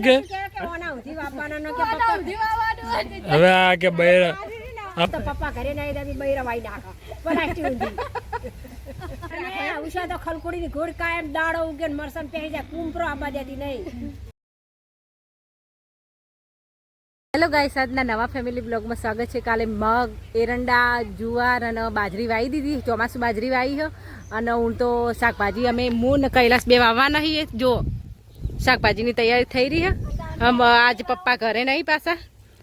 કે હવે આ કે બૈરા પપ્પા ઘરે નહીં બૈરા વાઈ નાખો બનાવી ઉષા તો ખલકોડી ની ઘોડ કાયમ દાડો ઉગે મરસમ પહેરી જાય કુંપરો આબા દેતી નહીં. હેલો ગાઈસ, આજના નવા ફેમિલી બ્લોગમાં સ્વાગત છે. કાલે મગ, એરંડા, જુવાર અને બાજરી વાવી દીધી. ચોમાસું બાજરી વાવી છે અને હું તો શાકભાજી અમે હું ને કૈલાસ બે વાવવાના છીએ. જો શાકભાજીની તૈયારી થઈ રહી છે. આજ પપ્પા ઘરે નહીં પાછા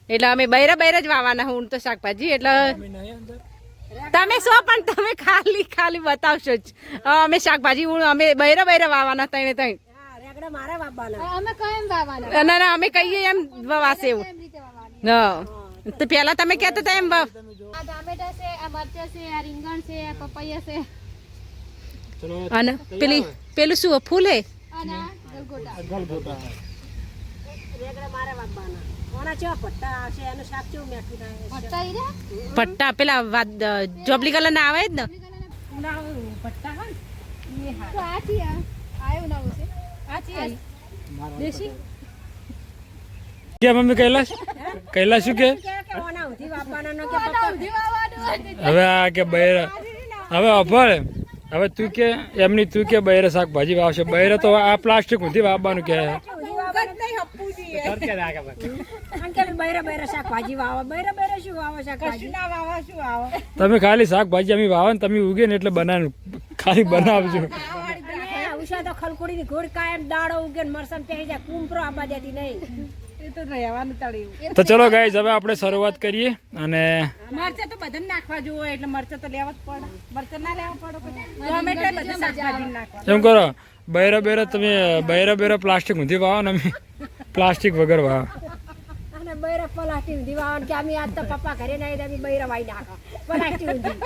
એટલે અમે બૈરા જ વાવવાના. હું તો શાકભાજી એટલે તમે શું પણ તમે ખાલી બતાવશો જ. અમે શાકભાજી અમે બૈરા વાવવાના તઈને તઈ મારા વાવવાના અમે કઈ વાવવાના ના અમે કહીએ એમ વાવશે એવું. હા તો પેલા તમે કહેતા હતા એમ વાવ. આ ટામેટા છે, આ મરચા છે, આ રીંગણ છે, આ પપૈયા છે અને પેલું શું ફૂલ હે અને ગલગોટા રેગડા મારા વાવવાના. ઓના ચો પટ્ટા છે એનું શાક ચો મેઠું થાય. પટ્ટા પેલા જોબલી કલર ના આવે જ ને પટ્ટા હા એ હા આથી આયો ના છે આથી દેશી કે મમ્મી કૈલાસ શું કે હવે આ કે બૈરા હવે અભળ હવે તું કે એમની તું કે બૈરા શાકભાજી વાવશે. બૈરા તો આ પ્લાસ્ટિક ઊંધી વાવવાનું કે તમે ખાલી શાકભાજી અમે વાવો ને તમે ઉગે ને એટલે ખાલી બનાવજો. ઉષા તો ખલકોડી ની ઘોડ કાયમ દાડો ઉગે મરસમ પહેરી જાય કુંપરો આબા દેતી નહીં. તો ચલો ગાઈસ, હવે આપણે શરૂઆત કરીએ. અને મરચા તો બધાને નાખવા જોવો એટલે મરચા તો લેવા જ પડે. મરચા ના લેવા પડે એમ કરો. બૈરા તમે બૈરા પ્લાસ્ટિક ઊંધી વાવો ને અમે પ્લાસ્ટિક વગર વાવો. અને બૈરા પ્લાસ્ટિક ઊંધી વાવો કે અમે આજ તો પપ્પા ઘરે નહીં અમે બૈરા વાઈ નાખો પ્લાસ્ટિક ઊંધી.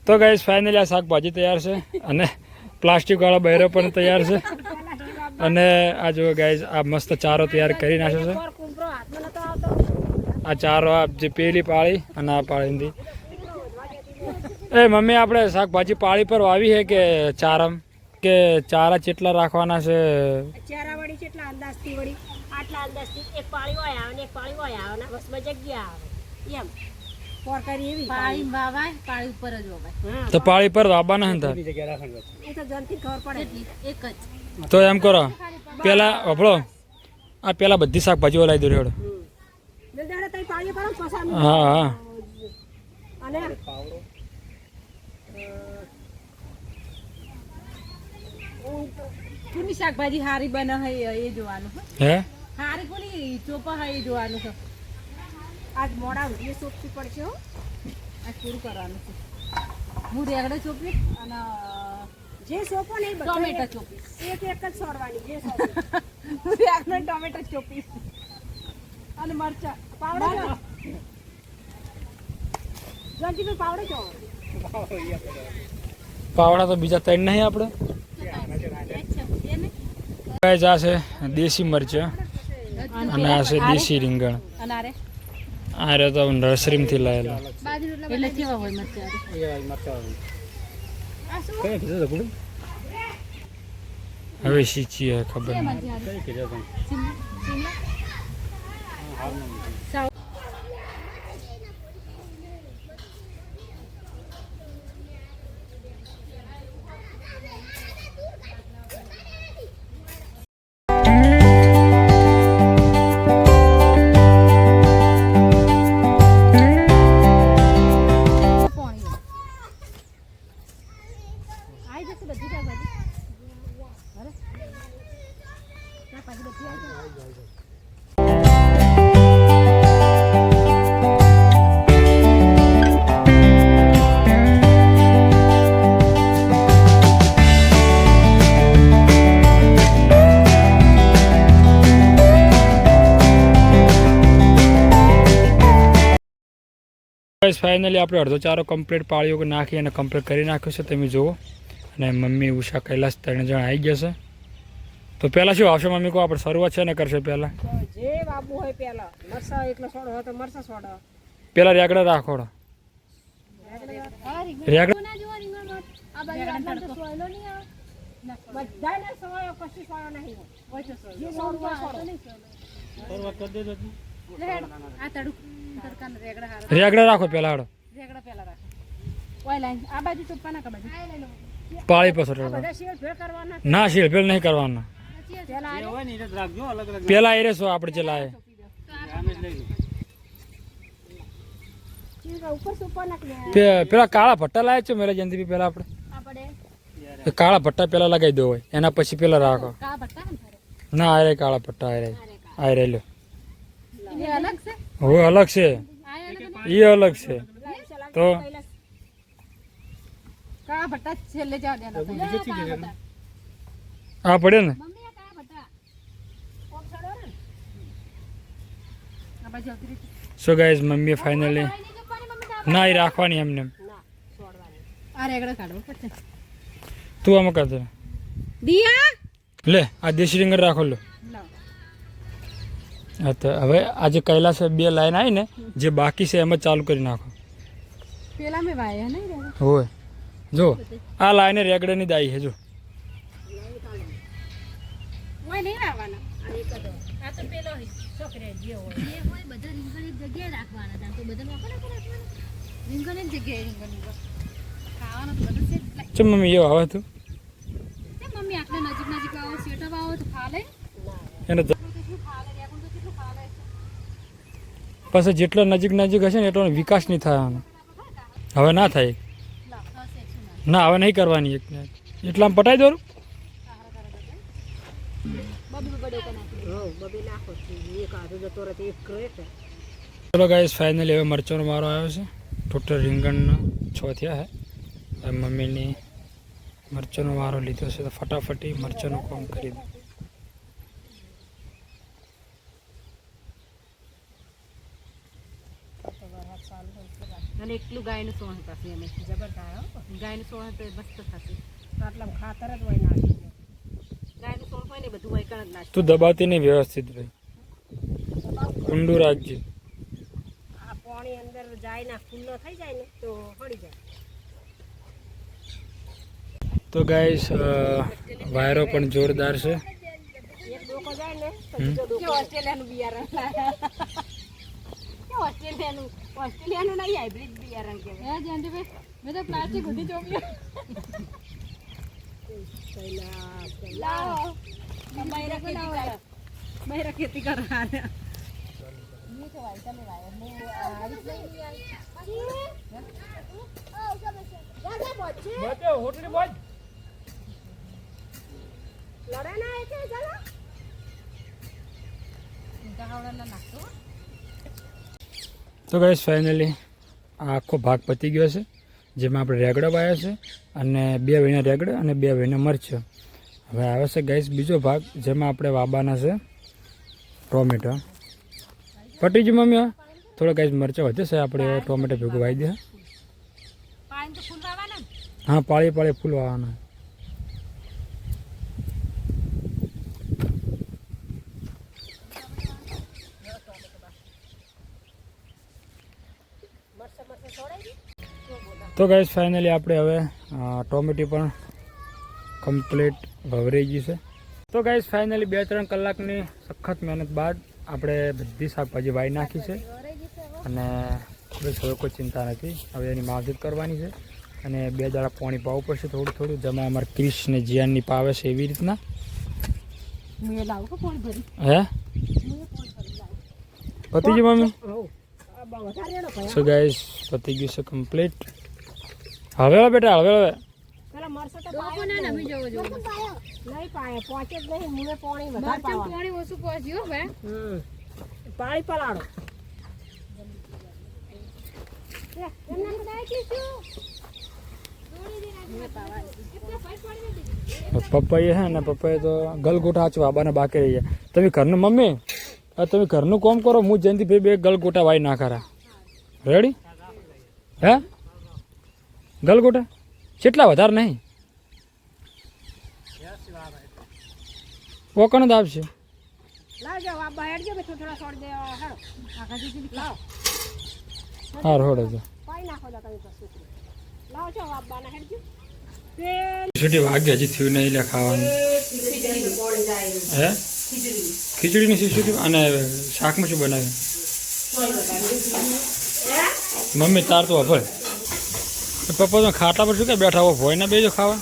તો ગાઈસ ફાઇનલી આ શાકભાજી તૈયાર છે અને પ્લાસ્ટિક વાળા બૈરા પણ તૈયાર છે. અને આ જો ગાઈસ આ મસ્ત ચારો તૈયાર કરી નાખ્યો છે. આ ચારો આ જે પેલી પાળી અને આ પાળી. એ મમ્મી આપણે શાકભાજી પાળી પર વાવી છે કે ચારમ કે ચારા ચેટલા રાખવાના છે? ચારા વળી ચેટલા અંદાજથી વળી આટલા અંદાજથી એક પાળી હોય આવે ને એક પાળી હોય આવે ને બસમાં જગ્યા આવે એમ. તો પાળી પર વાવવાના હતા તો એમ કરો. પેલા અભળો આ પેલા બધી શાકભાજીઓ લાવી દો રેડો. હા હા શાકભાજી હારી બને એ જોવાનું. હે હારી કોની ચોપા હોય એ જોવાનું છે. આજ મોડા ઉઠીએ ચોપવી પડશે હો. આજ પૂરું કરવાનું છે. હું રેગડે ચોપી અને જે સોપો નહીં ટોમેટો ચોપી એક જ છોડવાની. જે હું રેગડે ટોમેટો ચોપી અને મરચા પાવડો જંતી પાવડો ચો પાવડા તો બીજા ત્રણ નહીં આપણે. આ છે દેશી મરચા અને આ છે દેશી રીંગણ. આ રે તો નર્સરી થી લાયેલા. એટલે કેવા હોય મરચા? હવે શીખીએ ખબર નહીં. ફાઇનલી આપણે અડધો ચારો કમ્પ્લીટ પાળીઓ નાખી અને કમ્પ્લીટ કરી નાખ્યો છે તમે જુઓ. અને મમ્મી ઉષા કૈલાસ 3 જણ આવી જશે. તો પહેલાં શું આવશે મમ્મી કહો? આપણે શરૂઆત છે ને કરશે પહેલાં જે બાબુ હોય પહેલાં મરસા એકલો છોડો હોય તો મરસા છોડો. પહેલાં રેગડા રાખો રેગડા બધાને સોળો કશું સોળો નહીં હોય તો સોળો જે સોળો હોય સોળો આ તડકાનો રેગડા હારો રેગડા રાખો પેલા હાડો રેગડા પેલા રાખો ઓય લાઈન આ બાજુ ચોપ્પાના કા બાજુ પાળી પસર બધા શેર ભેળ કરવાના ના શેરફેર નહીં કરવાના પેલા પેલા એરે સો આપણે ચલાય ઉપર ચોપ્પાના પેલા કાળા ભટ્ટા લાય છે મેરા જયંતિ પેલા આપણે આપણે એ કાળા ભટ્ટા પેલા લગાવી દો હોય એના પછી પેલા રાખો કા બટ્ટા ને તારે ના આરે કાળા ભટ્ટા આરે લ્યો એ અલગ છે હવે અલગ છે એ અલગ છે તો કા બટ્ટા છેલ્લે જવા દેના આ પડે ને મમ્મી આ કા બટ્ટા કોક છોડો ને આ બાજુ આવતી રીતે સો ગાઈઝ મમ્મીએ ફાઇનલી ના એ રાખવાની એમને ના છોડવાની આ રેગડા કાઢવો પડશે તું આમાં કર દે દિયા લે આ દેશી રીંગણ રાખો લો લાવ હા તો હવે આજે કૈલાસે 2 લાઈન આવી ને જે બાકી છે એમ જ ચાલુ કરી નાખો પેલા મે વાયા નહીં રેગડા હોય જો આ લાઈને રેગડાની દાઈ છે જો ઓય નહીં આવવાના આ એક જ આ તો પેલો છોકરે જે હોય એ હોય બધા રીંગણ એક જગ્યાએ રાખવાના તાર તો બધા નોખા રાખવાના રીંગણ એક જગ્યાએ રીંગણ ખાવાનું તો બધું છે ચમ મમ્મી એવો આવે તું તે મમ્મી આટલે નજીક નજીક આવો સેટઅપ આવો તો ખાલે એને તો કેટલું ખાલે રેગું તો કેટલું ખાલે પછી જેટલો નજીક નજીક હશે ને એટલો વિકાસ નહીં થાય આનો હવે ના થાય લાવ થશે શું ના હવે નહીં કરવાની એક ને એટલામાં પટાઈ દો બબી બડે કો નાખી હો બબી નાખો એક આધો જતો રહે એક ક્રેટ ચલો ગાઈસ ફાઇનલી હવે મરચાંનો મારો આવ્યો છે ટોટલ રીંગણના 6 થયા છે મમ્મીની મરચાંનો વારો લીધો છે તો ફટાફટી મરચાંનું કામ કરી દો અને એકલું ગાયનું સોણ પાસે અમે જબરદસ્ત ગાયનું સોણ તો મસ્ત થશે આટલા ખાતર જ હોય નાખી ગાયનું સોણ હોય ને બધું હોય કણ જ નાખી તું દબાવતી નહીં વ્યવસ્થિત ભાઈ ઊંડું રાખજે આ પાણી અંદર જાય ના ખુલ્લો થઈ જાય ને તો હળી જાય તો ગાઈસ વાયરો પણ જોરદાર છે એક ડોકો જાય ને તો બીજો ડોકો ઓસ્ટ્રેલિયાનું બિયારણ કે ઓસ્ટ્રેલિયાનું નહીં હાઇબ્રિડ બિયારણ કે હે જયંતિભાઈ મેં તો પ્લાસ્ટિક ઉધી ચોપ્યો લાવો બૈરા ખેતી કરવાના તો ગાઈસ ફાઇનલી આ આખો ભાગ પતી ગયો છે જેમાં આપણે રેગડા વાયા છે અને 2 વીણા રેગડા અને 2 વીણા મરચાં હવે આવે છે ગાઈસ બીજો ભાગ જેમાં આપણે વાવવાના છે ટોમેટો પટી ગયું મમ્મી થોડા ગાઈસ મરચાં વધે છે આપણે ટોમેટો ભેગું વાવી દે પાણી તો ફૂલ વાવાના હા પાળી પાળી ફૂલ વાવવાના તો ગાઈસ ફાઇનલી આપણે હવે ટોમેટી પણ કમ્પ્લીટ ભવરાઈ ગઈ છે તો ગાઈસ ફાઇનલી 2-3 કલાકની સખત મહેનત બાદ આપણે બધી શાકભાજી વાવી નાખી છે અને બસ હવે કોઈ ચિંતા નથી હવે એની માવજત કરવાની છે અને 2 દાડા પાણી પાવું પડશે થોડું થોડું જેમાં અમારે ક્રિશ ને જીયાનની પાવે છે એવી રીતના મેં લાવું પાણી ભરી હે પતી ગયું મમ્મી સો ગાઈસ પતી ગયું છે કમ્પ્લીટ હવે બેટા હવે પેલા મરસા તો પાયો ને નમી જવો જો નહીં પાયો પહોંચે જ નહીં મુએ પાણી વધારે પાવા પાણી ઓછું પહોંચ્યું બે પાણી પલાળો એમને કદાય કીધું પપ્પાએ હે ને પપ્પાએ તો ગલગોટા હાચવા બાને બાકી રહી ગયા તમે ઘરનું મમ્મી તમે ઘરનું કામ કરો હું જયંતિભાઈ 2 ગલગોટા વાઈ નાખારા રેડી હે ગલગોટા કેટલા વધારે નહીં ઓકણ જ આપશે લાવજો આ બહાર જો થોડા છોડ દે હેડો આખા સુધી લાવ હા રોડ જ પાઈ નાખો દા તમે પછી લાવ છો આ બાના હેડજો છૂટી વાગે હજી થયું નહીં લે ખાવાનું હે ખીચડીની સિસુટી અને શાકમાં શું બનાવ્યું મમ્મી તાર તો અભળ પપ્પા તો ખાટલા પર શું કે બેઠા હો ભોય ના બેજો ખાવા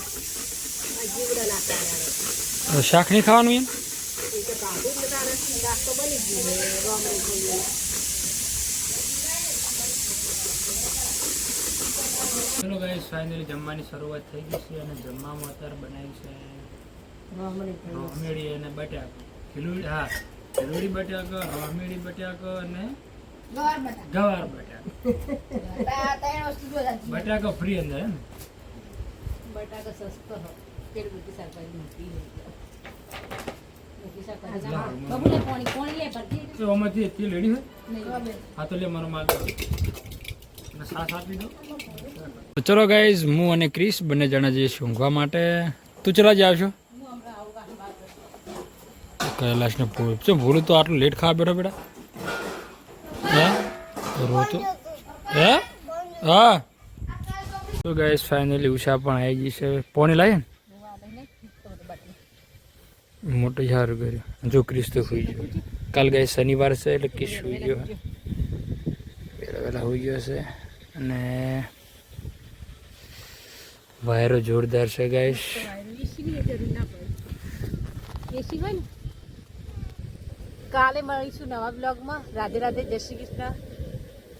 શાક નહીં ખાવાનું એમ ચલો ગાઈસ ફાઇનલી જમવાની શરૂઆત થઈ ગઈ છે અને જમવામાં અત્યારે બનાવી છે રોમેડી અને બટાકા ખીલુડી હા ખીલુડી બટાકા રોમેડી બટાકા અને ગવાર બટાકા બટાકા ફ્રી અંદર હે ને બટાકા સસ્તો હો તેલ બધી શાકભાજી મૂકી બબુલે કોણી લે પડતી તો આમાંથી તેલ રેડી હોય નહીં હા તો લે મારો માલ સાથ આપી દો તો ચલો ગાઈઝ હું અને ક્રિસ બંને જણા જઈએ છીએ ઊંઘવા માટે તું ચલા જ આવશો કૈલાશને ભૂલું તો આટલું લેટ ખાવા બેઠો બેટા હે રોતું હે હા તો ગાઈઝ ફાઇનલી ઉષા પણ આવી ગઈ છે પોણી લાવી ને મોટું સારું કર્યું જો ક્રિસ તો સુઈ ગયો કાલ ગાઈઝ શનિવાર છે એટલે ક્રિસ સુઈ ગયો વહેલા સુઈ ગયો છે અને વાયરો જોરદાર છે ગાઈસ કાલે મળીશું નવા બ્લોગમાં રાધે રાધે જય શ્રી કૃષ્ણ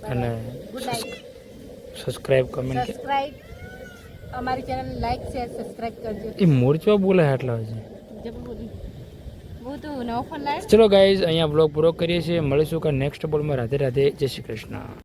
અને good night subscribe comment subscribe અમારી ચેનલ લાઈક શેર સબસ્ક્રાઇબ કરજો એ મોરચો બોલે આટલા હજી જબ બોલી वो तो नौ फन लाइट ચલો ગાઈઝ અહીંયા બ્લોગ પૂરો કરીએ છીએ મળીશું કે નેક્સ્ટ બોલમાં રાધે રાધે જય શ્રી કૃષ્ણ